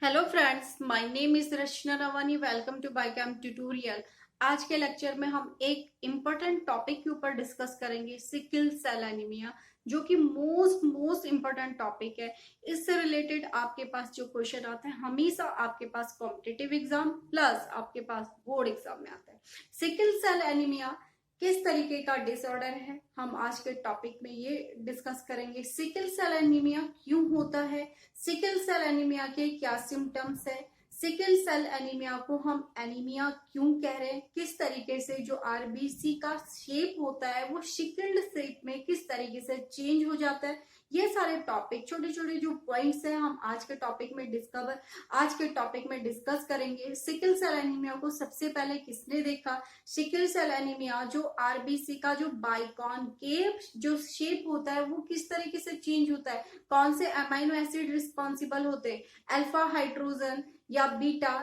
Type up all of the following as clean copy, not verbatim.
Hello friends, my name is Rachna Rawani. Welcome to biochem tutorial. आज के lecture में हम एक इम्पोर्टेंट टॉपिक के ऊपर डिस्कस करेंगे, सिकल सेल एनीमिया, जो कि मोस्ट इम्पोर्टेंट टॉपिक है। इससे रिलेटेड आपके पास जो क्वेश्चन आते हैं हमेशा आपके पास कॉम्पिटिटिव एग्जाम प्लस आपके पास बोर्ड एग्जाम में आता है। सिकल सेल एनीमिया किस तरीके का डिसऑर्डर है, हम आज के टॉपिक में ये डिस्कस करेंगे। सिकल सेल एनीमिया क्यों होता है, सिकल सेल एनीमिया के क्या सिम्टम्स है, सिकल सेल एनीमिया को हम एनीमिया क्यों कह रहे हैं, किस तरीके से जो आरबीसी का शेप होता है वो सिकल्ड शेप में किस तरीके से चेंज हो जाता है। ये सारे टॉपिक, छोटे छोटे जो पॉइंट्स हैं, हम आज के टॉपिक में डिस्कस करेंगे। सिकल सेल एनीमिया को सबसे पहले किसने देखा, सिकल सेल एनीमिया जो आरबीसी का जो बाइकॉनकेव जो शेप होता है वो किस तरीके से चेंज होता है, कौन से अमाइनो एसिड रिस्पॉन्सिबल होते हैं, अल्फा हाइड्रोजन या बीटा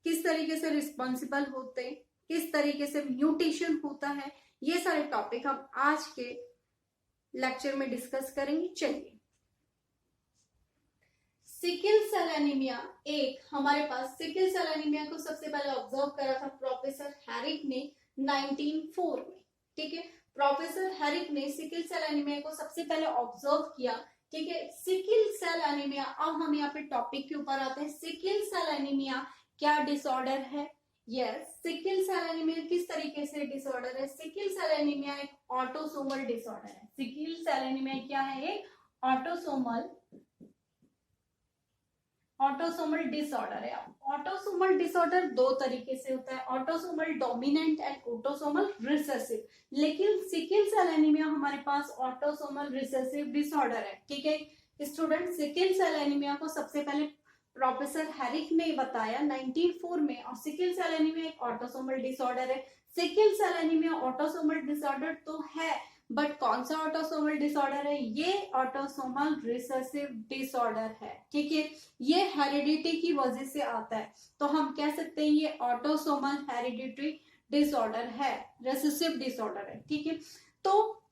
किस तरीके से रिस्पॉन्सिबल होते हैं, किस तरीके से म्यूटेशन होता है, ये सारे टॉपिक हम आज के लेक्चर में डिस्कस करेंगे। चलिए, सिकल सेल एनीमिया हमारे पास सिकल सेल एनीमिया को सबसे पहले ऑब्जर्व करा था प्रोफेसर हैरिक ने 1904 में। ठीक है, प्रोफेसर हैरिक ने सिकल सेल एनीमिया को सबसे पहले ऑब्जर्व किया। ठीक है, सिकल सेल एनीमिया। अब हम यहाँ पे टॉपिक के ऊपर आते हैं। सिकल सेल एनीमिया क्या डिसऑर्डर है? यस, सिकल सेल एनीमिया किस तरीके से डिसऑर्डर है? सिकल सेल एनीमिया एक ऑटोसोमल डिसऑर्डर है। सिकल सेल एनीमिया क्या है? एक ऑटोसोमल डिसऑर्डर है। ऑटोसोमल डिसऑर्डर दो तरीके से होता है, autosomal dominant and autosomal recessive. लेकिन सिकल सेल एनीमिया हमारे पास ऑटोसोमल रिसेसिव डिसऑर्डर है। ठीक है स्टूडेंट, सिकल सेल एनीमिया को सबसे पहले प्रोफेसर हैरिक ने बताया 1904 में। और सिकल सेल एनीमिया एक ऑटोसोमल डिसऑर्डर है। Sickle cell anaemia autosomal disorder तो है, बट कौन सा ऑटोसोमल डिसऑर्डर है? ये ऑटोसोमल रिसेसिव डिसऑर्डर है। ठीक है, ये हेरिडिटी की वजह से आता है, तो हम कह सकते हैं ये ऑटोसोमल हेरिडिटरी डिसऑर्डर है, रेसेसिव डिसऑर्डर है। ठीक है, तो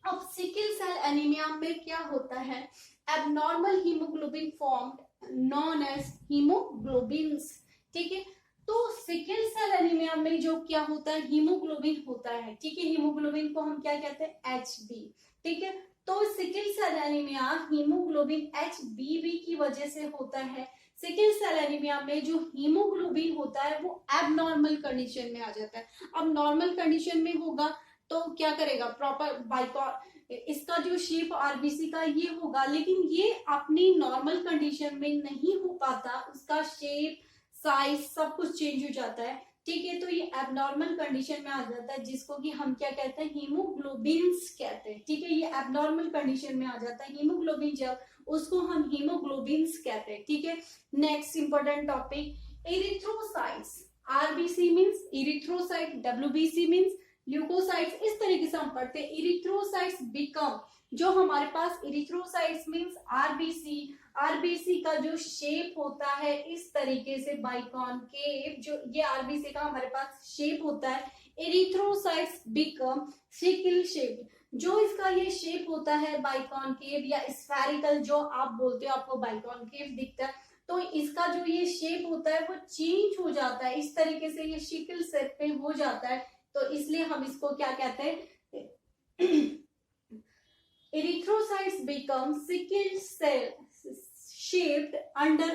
अब सिकल सेल एनीमिया में क्या होता है? Abnormal haemoglobin formed known as haemoglobins. ठीक है, तो सिकल सेल एनीमिया में जो क्या होता है, हीमोग्लोबिन होता है। ठीक है, हीमोग्लोबिन को हम क्या कहते हैं? HB। ठीक है, तो sickle cell anaemia haemoglobin HBB की वजह से होता है। सिकल सेल एनीमिया में जो हीमोग्लोबिन होता है वो एबनॉर्मल कंडीशन में आ जाता है। अब नॉर्मल कंडीशन में होगा तो क्या करेगा? प्रॉपर बाइकॉन, इसका जो शेप आरबीसी का ये होगा, लेकिन ये अपनी नॉर्मल कंडीशन में नहीं हो पाता, उसका शेप साइज सब कुछ चेंज हो जाता है। ठीक है, तो ये एबनॉर्मल कंडीशन में आ जाता है, जिसको कि हम क्या कहते हैं? हीमोग्लोबिन्स कहते हैं। ठीक है, ये एबनॉर्मल कंडीशन में आ जाता है हीमोग्लोबिन, जब उसको हम हीमोग्लोबिन्स कहते हैं। ठीक है, next important topic, erythrocytes. RBC means erythrocyte, WBC means leucocytes. इस तरीके से हम पढ़ते हैं। इरिथ्रोसाइट्स बिकम, जो हमारे पास इरिथ्रोसाइट्स मींस आरबीसी, आरबीसी का जो शेप होता है इस तरीके से बाइकॉनकेव, जो ये आरबीसी का हमारे पास शेप होता है। इरिथ्रोसाइट्स बिकम सिकल शेप, जो इसका ये शेप होता है बाइकॉनकेव या स्फेरिकल, जो आप बोलते हो, आपको बाइकॉनकेव दिखता है, तो इसका जो ये शेप होता है वो चेंज हो जाता है। इस तरीके से ये सिकल शेप में हो जाता है, तो इसलिए हम इसको क्या कहते हैं? Erythrocytes become sickle cell shaped under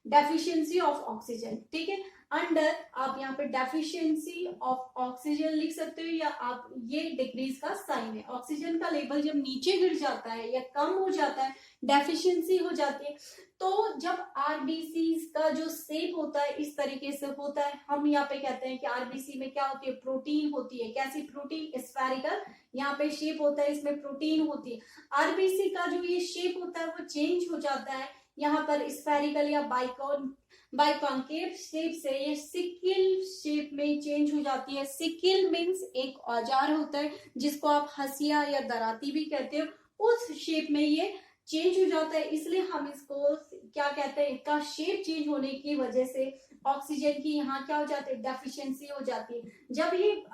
deficiency of oxygen। ठीक है, अंडर आप यहाँ पे डेफिशिएंसी ऑफ ऑक्सीजन लिख सकते हो, या आप ये डिक्रीज का साइन है। ऑक्सीजन का लेवल जब नीचे गिर जाता है या कम हो जाता है, डेफिशिएंसी हो जाती है, तो जब आरबीसी का जो शेप होता है इस तरीके से होता है। हम यहाँ पे कहते हैं कि आरबीसी में क्या होती है? प्रोटीन होती है। कैसी प्रोटीन? स्फेरिकल, यहाँ पे शेप होता है, इसमें प्रोटीन होती है। आरबीसी का जो ये शेप होता है वो चेंज हो जाता है, यहाँ पर स्फेरिकल या बाइकॉनकेव शेप से ये सिकल शेप में चेंज हो जाती है। सिकल मीन्स एक औजार होता है जिसको आप हसिया या दराती भी कहते हो, उस शेप में ये चेंज हो जाता है। इसलिए हम इसको क्या कहते हैं? इसका शेप चेंज होने की वजह से ऑक्सीजन की यहाँ क्या हो जाती है? डेफिशिएंसी हो जाती है। जब ये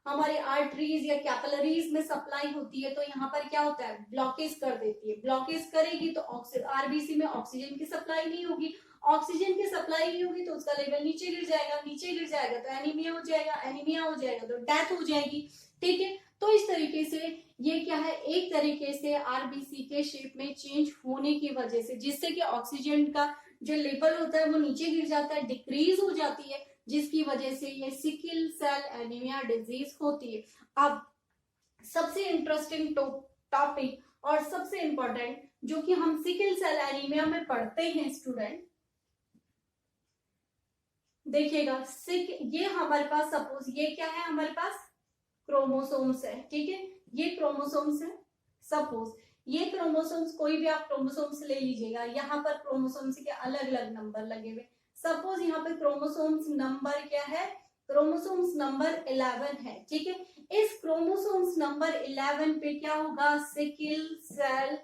हमारे आर्टरीज या कैपिलरीज में सप्लाई होती है तो यहाँ पर क्या होता है? ब्लॉकेज कर देती है। ब्लॉकेज करेगी तो आरबीसी में ऑक्सीजन की सप्लाई नहीं होगी, ऑक्सीजन की सप्लाई नहीं होगी तो उसका लेवल नीचे गिर जाएगा, नीचे गिर जाएगा तो एनीमिया हो जाएगा, एनीमिया हो जाएगा तो डेथ हो जाएगी। ठीक है, तो इस तरीके से ये क्या है, एक तरीके से आरबीसी के शेप में चेंज होने की वजह से, जिससे कि ऑक्सीजन का जो लेवल होता है वो नीचे गिर जाता है, डिक्रीज हो जाती है, जिसकी वजह से ये सिकल सेल एनीमिया डिजीज होती है। अब सबसे इंटरेस्टिंग टॉपिक और सबसे इंपॉर्टेंट जो कि हम सिकल सेल एनीमिया में पढ़ते हैं स्टूडेंट, देखिएगा ये हमारे पास सपोज ये क्या है, हमारे पास क्रोमोसोम्स है। ठीक है, ये क्रोमोसोम्स है, सपोज ये क्रोमोसोम्स, कोई भी आप क्रोमोसोम्स ले लीजिएगा, यहाँ पर क्रोमोसोम्स के अलग अलग नंबर लगे हुए, सपोज यहाँ पे क्रोमोसोम्स नंबर क्या है, क्रोमोसोम्स नंबर 11 है। ठीक है, इस क्रोमोसोम्स नंबर 11 पे क्या होगा, सिकल सेल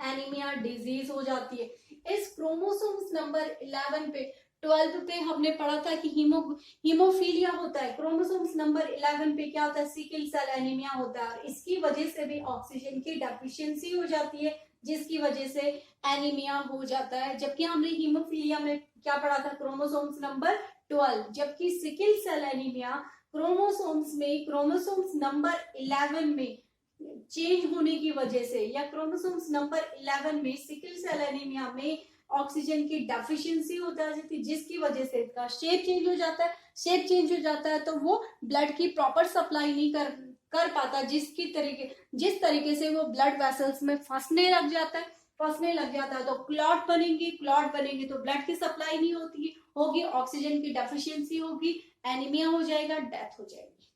एनीमिया डिजीज हो जाती है। इस क्रोमोसोम्स नंबर 11 पे 12 पे हमने पढ़ा था कि हीमोफीलिया होता है, क्रोमोसोम्स नंबर 11 पे क्या होता है, सिकल सेल एनीमिया होता है, और इसकी वजह से भी ऑक्सीजन की डेफिशिएंसी हो जाती है, जिसकी वजह से एनीमिया हो जाता है। जबकि हमने हीमोफीलिया में क्या पढ़ा था, क्रोमोसोम्स नंबर 12, जबकि sickle cell anaemia chromosomes number 11 में चेंज होने की वजह से, या क्रोमोसोम्स नंबर 11 में सिकल सेल एनीमिया में ऑक्सीजन की डेफिशिएंसी हो जाती है, जिसकी वजह से इसका शेप चेंज हो जाता है। शेप चेंज हो जाता है तो वो ब्लड की प्रॉपर सप्लाई नहीं कर पाता, जिस तरीके से वो ब्लड वेसल्स में फंसने लग जाता है तो क्लॉट बनेंगे तो ब्लड की सप्लाई नहीं होगी, ऑक्सीजन की डेफिशिएंसी होगी, एनीमिया हो जाएगा, डेथ हो जाएगी।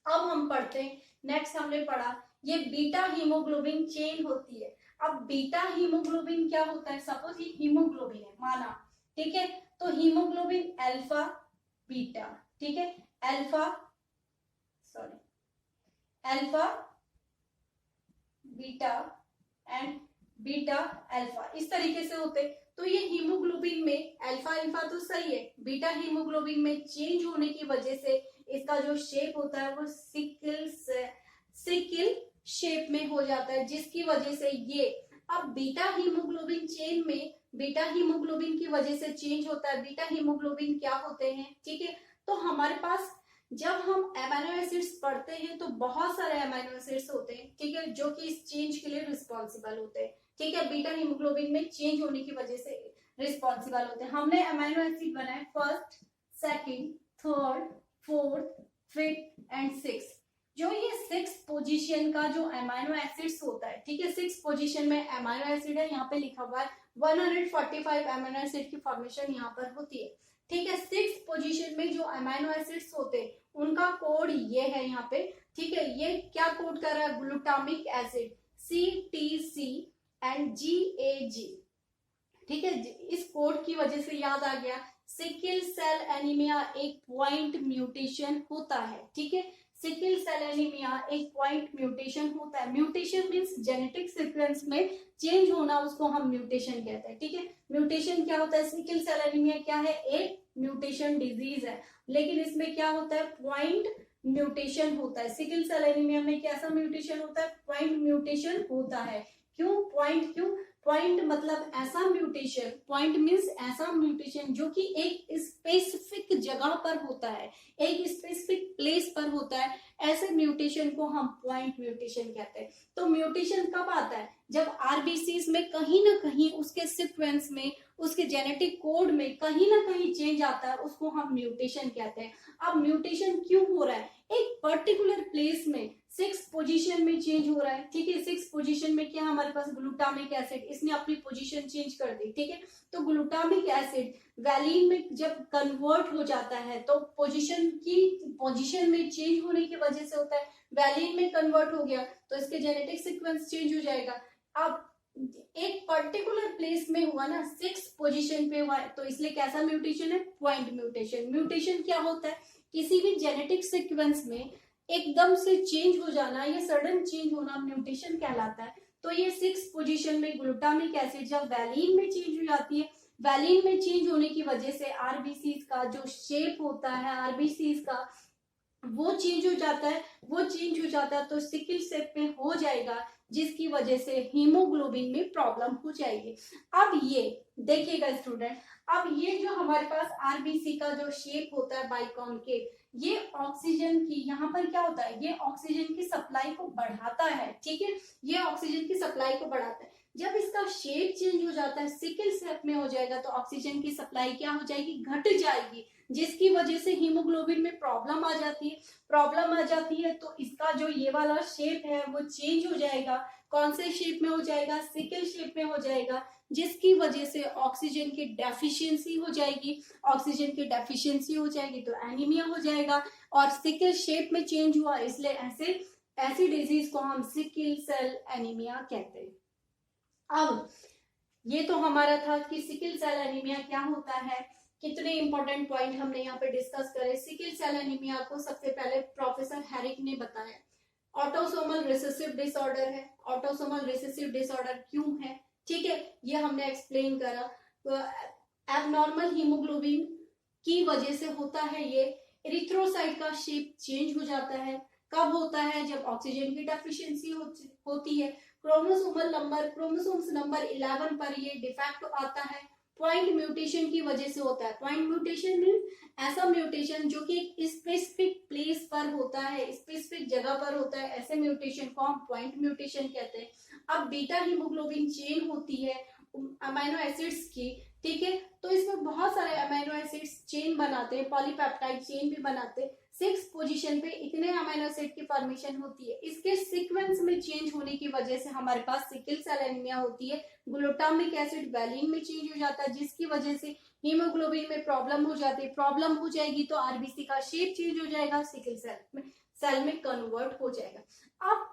अब हम पढ़ते हैं, नेक्स्ट हमने पढ़ा ये बीटा हीमोग्लोबिन चेन होती है। अब बीटा हीमोग्लोबिन क्या होता है, सपोज ये हीमोग्लोबिन है माना, ठीक है, तो हीमोग्लोबिन अल्फा बीटा, ठीक है, alpha beta and beta alpha, इस तरीके से होते। तो ये हीमोग्लोबिन में अल्फा तो सही है, बीटा हीमोग्लोबिन में चेंज होने की वजह से इसका जो शेप होता है वो सिकल शेप में हो जाता है, जिसकी वजह से ये अब बीटा हीमोग्लोबिन चेन में बीटा हीमोग्लोबिन की वजह से चेंज होता है। बीटा हीमोग्लोबिन क्या होते हैं, ठीक है, तो हमारे पास जब हम अमीनो एसिड्स पढ़ते हैं तो बहुत सारे अमीनो एसिड्स होते हैं, ठीक है, जो कि इस चेंज के लिए रिस्पॉन्सिबल होते हैं। ठीक है, बीटा हीमोग्लोबिन में चेंज होने की वजह से रिस्पॉन्सिबल होते हैं। हमने अमीनो एसिड बनाए first, second, third, fourth, fifth and six. जो ये 6 पोजीशन का जो अमीनो एसिड्स होता है, ठीक है, 6 पोजीशन में अमीनो एसिड है, यहाँ पे लिखा हुआ है 145 अमीनो एसिड की फॉर्मेशन यहाँ पर होती है। ठीक है, 6 पोजीशन में जो अमीनो एसिड्स होते हैं उनका कोड ये है यहाँ पे। ठीक है, ये क्या कोड कर रहा है, glutamic acid CTC and GAG। ठीक है, इस कोड की वजह से याद आ गया, सिकल सेल एनीमिया एक पॉइंट म्यूटेशन होता है। ठीक है, सिकल सेल एनीमिया एक पॉइंट म्यूटेशन होता है। म्यूटेशन मींस जेनेटिक सीक्वेंस में चेंज होना, उसको हम म्यूटेशन कहते हैं। ठीक है, म्यूटेशन क्या होता है, सिकल सेल एनीमिया क्या है, एक म्यूटेशन डिजीज है, लेकिन इसमें क्या होता है, पॉइंट म्यूटेशन होता है। सिकल सेल एनीमिया में कैसा म्यूटेशन होता है, पॉइंट म्यूटेशन होता है। क्यों पॉइंट मतलब ऐसा म्यूटेशन, पॉइंट मींस ऐसा म्यूटेशन जो कि एक स्पेसिफिक जगह पर होता है, एक स्पेसिफिक प्लेस पर होता है, ऐसे म्यूटेशन को हम पॉइंट म्यूटेशन कहते हैं। तो म्यूटेशन कब आता है, जब आरबीसीज में कहीं ना कहीं उसके सीक्वेंस में, उसके जेनेटिक कोड में कहीं ना कहीं चेंज आता है, उसको हम म्यूटेशन कहते हैं। अब म्यूटेशन क्यों हो रहा है, एक पर्टिकुलर प्लेस में 6 पोजीशन में चेंज हो रहा है। ठीक है, 6 पोजीशन में क्या हमारे पास ग्लूटामिक एसिड, इसने अपनी पोजीशन चेंज कर दी। ठीक है, तो ग्लूटामिक एसिड वैलीन में जब कन्वर्ट हो जाता है तो पोजीशन में चेंज होने की वजह से होता है, वैलीन में कन्वर्ट हो गया तो इसके जेनेटिक सीक्वेंस चेंज हो जाएगा। अब एक पर्टिकुलर प्लेस में हुआ ना, 6 पोजीशन पे हुआ है, तो इसलिए कैसा म्यूटेशन है, पॉइंट म्यूटेशन। म्यूटेशन क्या होता है, किसी भी जेनेटिक सीक्वेंस में एकदम से चेंज हो जाना, ये सडन चेंज होना म्यूटेशन कहलाता है। तो ये 6 पोजीशन में ग्लूटामिक एसिड जब वैलीन में चेंज हो जाती है, वैलीन में चेंज होने की वजह से आरबीसीज का जो शेप होता है, आरबीसीज का वो चेंज हो जाता है, वो चेंज हो जाता है तो सिकल सेल में हो जाएगा, जिसकी वजह से हीमोग्लोबिन में प्रॉब्लम हो जाएगी। अब ये देखिएगा स्टूडेंट, अब ये जो हमारे पास आरबीसी का जो शेप होता है बाइकॉन्केव, ये ऑक्सीजन की, यहाँ पर क्या होता है, ये ऑक्सीजन की सप्लाई को बढ़ाता है, ठीक है, ये ऑक्सीजन की सप्लाई को बढ़ाता है। जब इसका शेप चेंज हो जाता है, सिकल सेल में हो जाएगा, तो ऑक्सीजन की सप्लाई क्या हो जाएगी, घट जाएगी, जिसकी वजह से हीमोग्लोबिन में प्रॉब्लम आ जाती है। प्रॉब्लम आ जाती है तो इसका जो ये वाला शेप है वो चेंज हो जाएगा। कौन से शेप में हो जाएगा, सिकल शेप में हो जाएगा, जिसकी वजह से ऑक्सीजन की डेफिशिएंसी हो जाएगी। ऑक्सीजन की डेफिशिएंसी हो जाएगी तो एनीमिया हो जाएगा, और सिकल शेप में चेंज हुआ, इसलिए ऐसी डिजीज को हम सिकल सेल एनीमिया कहते हैं। अब ये तो हमारा था कि सिकल सेल एनीमिया क्या होता है, कितने इंपॉर्टेंट पॉइंट हमने यहाँ पे डिस्कस करे। सिकल सेल एनीमिया को सबसे पहले प्रोफेसर हैरिक ने बताया, ऑटोसोमल रिसेसिव डिसऑर्डर है। ऑटोसोमल रिसेसिव डिसऑर्डर क्यों है, ठीक है, ये हमने एक्सप्लेन करा। तो एबनॉर्मल हीमोग्लोबिन की वजह से होता है ये। एरिथ्रोसाइट का शेप चेंज हो जाता है, कब होता है, जब ऑक्सीजन की डेफिशिएंसी होती है। क्रोमोसोम्स नंबर 11 पर ये डिफेक्ट आता है, पॉइंट म्यूटेशन की वजह से होता है। पॉइंट म्यूटेशन मीन्स ऐसा म्यूटेशन जो कि एक स्पेसिफिक प्लेस पर होता है, स्पेसिफिक जगह पर होता है, ऐसे म्यूटेशन को हम पॉइंट म्यूटेशन कहते हैं। अब बीटा हीमोग्लोबिन चेन होती है अमीनो एसिड्स की, ठीक है, तो इसमें बहुत सारे अमीनो एसिड्स चेन बनाते हैं, पॉलीपेप्टाइड चेन भी बनाते हैं। 6 पोजीशन पे इतने अमीनो एसिड की फॉर्मेशन होती है। इसके सीक्वेंस में चेंज होने की वजह से हमारे पास सिकल सेल एनीमिया होती है। ग्लूटामिक एसिड वैलिन में चेंज हो जाता है, जिसकी वजह से हीमोग्लोबिन में प्रॉब्लम हो जाती है। प्रॉब्लम हो जाएगी तो आरबीसी का शेप चेंज हो जाएगा, सिकल सेल में कन्वर्ट हो जाएगा। अब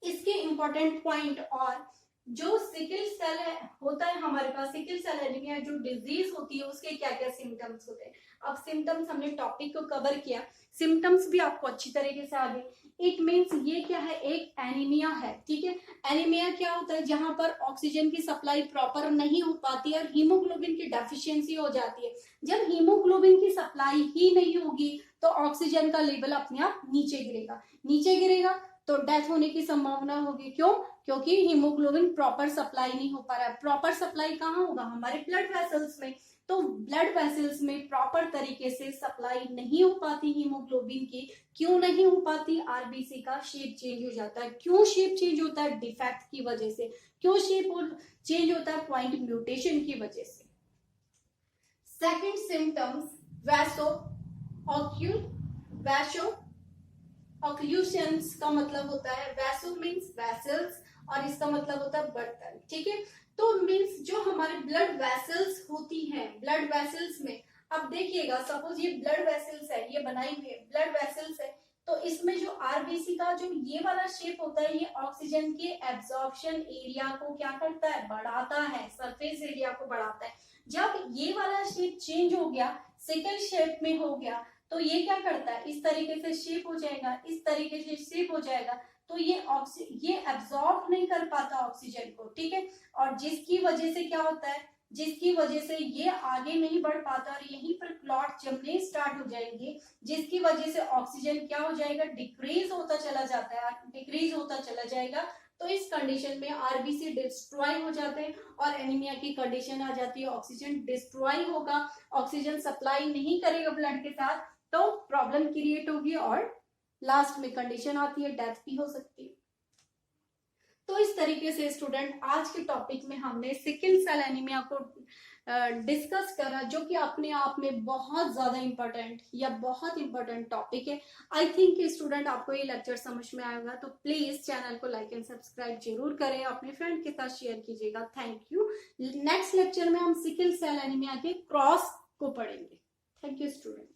इसके इंपॉर्टेंट पॉइंट, और जो सिकल सेल होता है हमारे पास, सिकल सेल एनीमिया जो डिजीज होती है उसके क्या क्या सिम्टम्स होते हैं। अब सिम्टम्स हमने टॉपिक को कवर किया, सिम्टम्स भी आपको अच्छी तरीके से आ गए। इट मीन्स ये क्या है, एक एनीमिया है, ठीक है। एनीमिया क्या होता है, जहां पर ऑक्सीजन की सप्लाई प्रॉपर नहीं हो पाती है और हीमोग्लोबिन की डेफिशिएंसी हो जाती है। जब हीमोग्लोबिन की सप्लाई ही नहीं होगी तो ऑक्सीजन का लेवल अपने आप नीचे गिरेगा, नीचे गिरेगा तो डेथ होने की संभावना होगी। क्यों, क्योंकि हीमोग्लोबिन प्रॉपर सप्लाई नहीं हो पा रहा है। प्रॉपर सप्लाई कहाँ होगा, हमारे ब्लड वेसल्स में। तो ब्लड वेसल्स में प्रॉपर तरीके से सप्लाई नहीं हो पाती हीमोग्लोबिन की। क्यों नहीं हो पाती, आरबीसी का शेप चेंज हो जाता है। क्यों शेप चेंज होता है, डिफेक्ट की वजह से। क्यों शेप चेंज होता है, पॉइंट म्यूटेशन की वजह से। सेकंड सिम्टम्स ऑक्लूशंस का मतलब होता है, वैसो मीन्स वेसल्स और इसका मतलब होता है बर्तन, ठीक है। तो मीन्स जो हमारे ब्लड वेसल्स होती हैं, ब्लड वेसल्स में, अब देखिएगा सपोज ये ब्लड वेसल्स है, ये बनाई हुई है ब्लड वेसल्स है, तो इसमें जो आरबीसी का जो ये वाला शेप होता है, ये ऑक्सीजन के एब्जॉर्प्शन एरिया को क्या करता है, बढ़ाता है, सरफेस एरिया को बढ़ाता है। जब ये वाला शेप चेंज हो गया, सिकल शेप में हो गया, तो ये क्या करता है, इस तरीके से शेप हो जाएगा, इस तरीके से शेप हो जाएगा, तो ये एब्जॉर्ब नहीं कर पाता ऑक्सीजन को, ठीक है। और जिसकी वजह से क्या होता है, जिसकी वजह से ये आगे नहीं बढ़ पाता और यहीं पर क्लॉट जमने स्टार्ट हो जाएंगे, जिसकी वजह से ऑक्सीजन क्या हो जाएगा, डिक्रीज होता चला जाता है, डिक्रीज होता चला जाएगा। तो इस कंडीशन में आरबीसी डिस्ट्रॉय हो जाते हैं और एनीमिया की कंडीशन आ जाती है। ऑक्सीजन डिस्ट्रॉय होगा, ऑक्सीजन सप्लाई नहीं करेगा ब्लड के साथ, तो प्रॉब्लम क्रिएट होगी और लास्ट में कंडीशन आती है, डेथ भी हो सकती है। तो इस तरीके से स्टूडेंट आज के टॉपिक में हमने सिकल सेल एनीमिया को डिस्कस करा, जो कि अपने आप में बहुत ज्यादा इंपॉर्टेंट या बहुत इंपॉर्टेंट टॉपिक है। आई थिंक स्टूडेंट आपको ये लेक्चर समझ में आएगा, तो प्लीज चैनल को लाइक एंड सब्सक्राइब जरूर करें, अपने फ्रेंड के साथ शेयर कीजिएगा। Thank you. नेक्स्ट लेक्चर में हम सिकल सेल एनीमिया के क्रॉस को पढ़ेंगे। Thank you student.